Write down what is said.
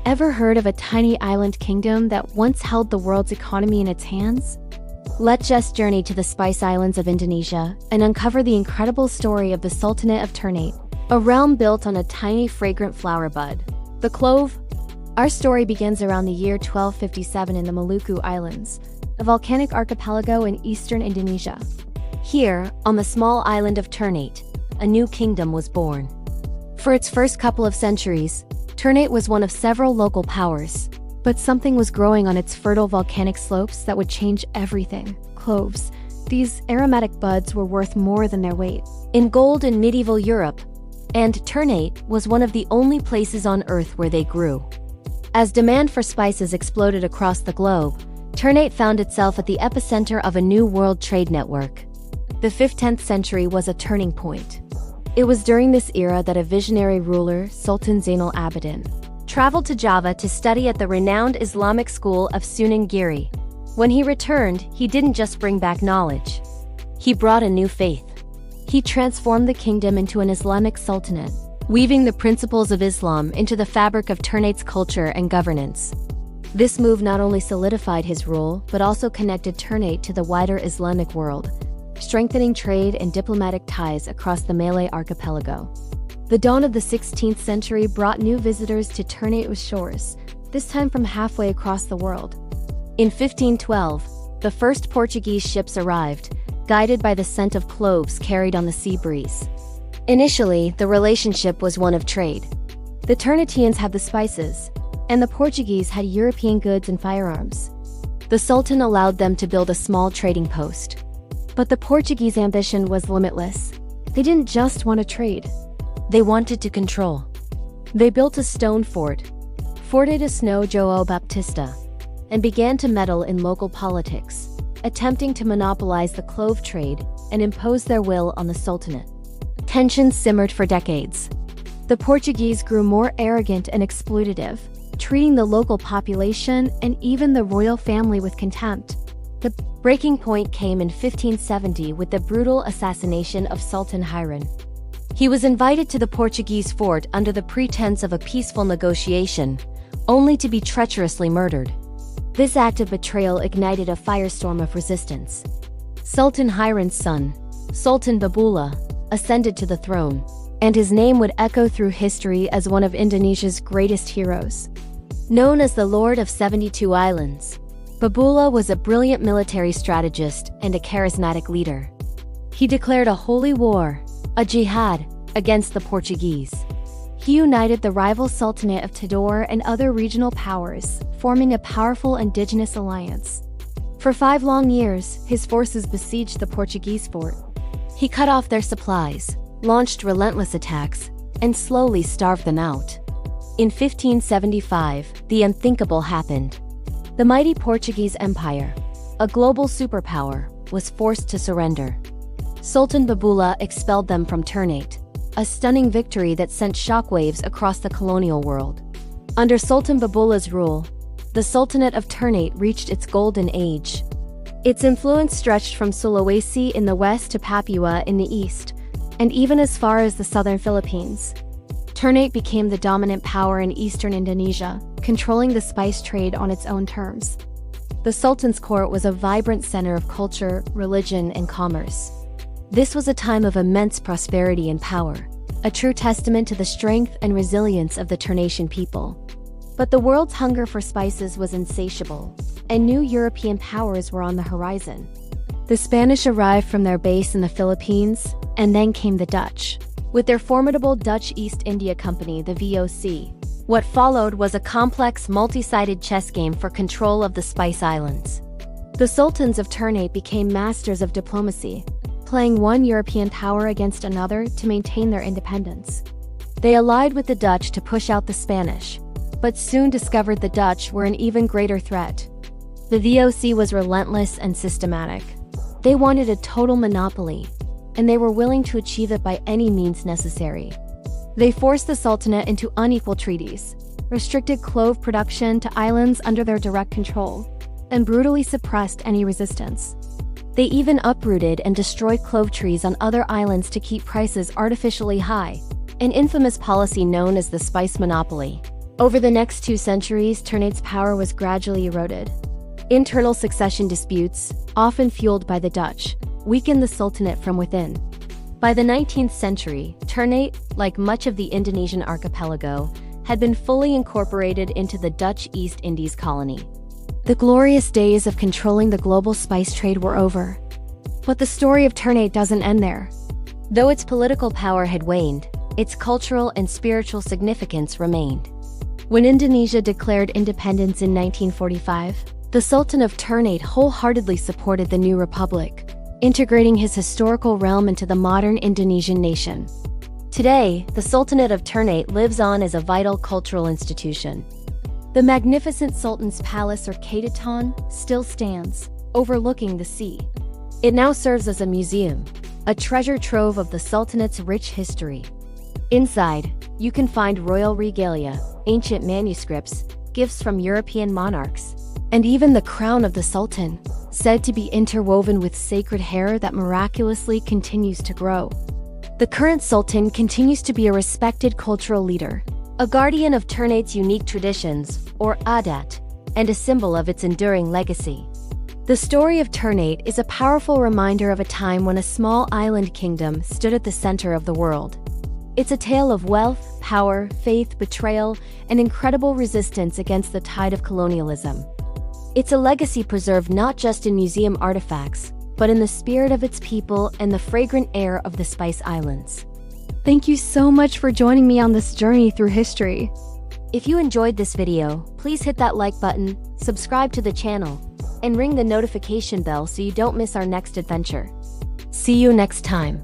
Ever heard of a tiny island kingdom that once held the world's economy in its hands? Let's just journey to the Spice Islands of Indonesia and uncover the incredible story of the Sultanate of Ternate, a realm built on a tiny fragrant flower bud, the clove. Our story begins around the year 1257 in the Maluku Islands, a volcanic archipelago in eastern Indonesia. Here, on the small island of Ternate, a new kingdom was born. For its first couple of centuries, Ternate was one of several local powers, but something was growing on its fertile volcanic slopes that would change everything. Cloves. These aromatic buds were worth more than their weight in gold in medieval Europe, and Ternate was one of the only places on Earth where they grew. As demand for spices exploded across the globe, Ternate found itself at the epicenter of a new world trade network. The 15th century was a turning point. It was during this era that a visionary ruler, Sultan Zainal Abidin, traveled to Java to study at the renowned Islamic school of Sunan Giri. When he returned, he didn't just bring back knowledge. He brought a new faith. He transformed the kingdom into an Islamic sultanate, weaving the principles of Islam into the fabric of Ternate's culture and governance. This move not only solidified his rule, but also connected Ternate to the wider Islamic world, strengthening trade and diplomatic ties across the Malay archipelago. The dawn of the 16th century brought new visitors to Ternate's shores, this time from halfway across the world. In 1512, the first Portuguese ships arrived, guided by the scent of cloves carried on the sea breeze. Initially, the relationship was one of trade. The Ternateans had the spices, and the Portuguese had European goods and firearms. The Sultan allowed them to build a small trading post. But the Portuguese ambition was limitless. They didn't just want to trade. They wanted to control. They built a stone fort, Forte de São João Baptista, and began to meddle in local politics, attempting to monopolize the clove trade and impose their will on the Sultanate. Tensions simmered for decades. The Portuguese grew more arrogant and exploitative, treating the local population and even the royal family with contempt. The breaking point came in 1570 with the brutal assassination of Sultan Hiran. He was invited to the Portuguese fort under the pretense of a peaceful negotiation, only to be treacherously murdered. This act of betrayal ignited a firestorm of resistance. Sultan Hiran's son, Sultan Babula, ascended to the throne, and his name would echo through history as one of Indonesia's greatest heroes. Known as the Lord of 72 Islands, Babula was a brilliant military strategist and a charismatic leader. He declared a holy war, a jihad, against the Portuguese. He united the rival Sultanate of Tidore and other regional powers, forming a powerful indigenous alliance. For 5 long years, his forces besieged the Portuguese fort. He cut off their supplies, launched relentless attacks, and slowly starved them out. In 1575, the unthinkable happened. The mighty Portuguese Empire, a global superpower, was forced to surrender. Sultan Babula expelled them from Ternate, a stunning victory that sent shockwaves across the colonial world. Under Sultan Babula's rule, the Sultanate of Ternate reached its golden age. Its influence stretched from Sulawesi in the west to Papua in the east, and even as far as the southern Philippines. Ternate became the dominant power in eastern Indonesia, controlling the spice trade on its own terms. The Sultan's court was a vibrant center of culture, religion, and commerce. This was a time of immense prosperity and power, a true testament to the strength and resilience of the Ternatian people. But the world's hunger for spices was insatiable, and new European powers were on the horizon. The Spanish arrived from their base in the Philippines, and then came the Dutch, with their formidable Dutch East India Company, the VOC. What followed was a complex, multi-sided chess game for control of the Spice Islands. The sultans of Ternate became masters of diplomacy, playing one European power against another to maintain their independence. They allied with the Dutch to push out the Spanish, but soon discovered the Dutch were an even greater threat. The VOC was relentless and systematic. They wanted a total monopoly, and they were willing to achieve it by any means necessary. They forced the Sultanate into unequal treaties, restricted clove production to islands under their direct control, and brutally suppressed any resistance. They even uprooted and destroyed clove trees on other islands to keep prices artificially high, an infamous policy known as the spice monopoly. Over the next 2 centuries, Ternate's power was gradually eroded. Internal succession disputes, often fueled by the Dutch, weakened the Sultanate from within. By the 19th century, Ternate, like much of the Indonesian archipelago, had been fully incorporated into the Dutch East Indies colony. The glorious days of controlling the global spice trade were over. But the story of Ternate doesn't end there. Though its political power had waned, its cultural and spiritual significance remained. When Indonesia declared independence in 1945, the Sultan of Ternate wholeheartedly supported the new republic, integrating his historical realm into the modern Indonesian nation. Today, the Sultanate of Ternate lives on as a vital cultural institution. The magnificent Sultan's Palace or Kedutaan still stands, overlooking the sea. It now serves as a museum, a treasure trove of the Sultanate's rich history. Inside, you can find royal regalia, ancient manuscripts, gifts from European monarchs, and even the crown of the Sultan, said to be interwoven with sacred hair that miraculously continues to grow. The current Sultan continues to be a respected cultural leader, a guardian of Ternate's unique traditions, or adat, and a symbol of its enduring legacy. The story of Ternate is a powerful reminder of a time when a small island kingdom stood at the center of the world. It's a tale of wealth, power, faith, betrayal, and incredible resistance against the tide of colonialism. It's a legacy preserved not just in museum artifacts, but in the spirit of its people and the fragrant air of the Spice Islands. Thank you so much for joining me on this journey through history. If you enjoyed this video, please hit that like button, subscribe to the channel, and ring the notification bell so you don't miss our next adventure. See you next time.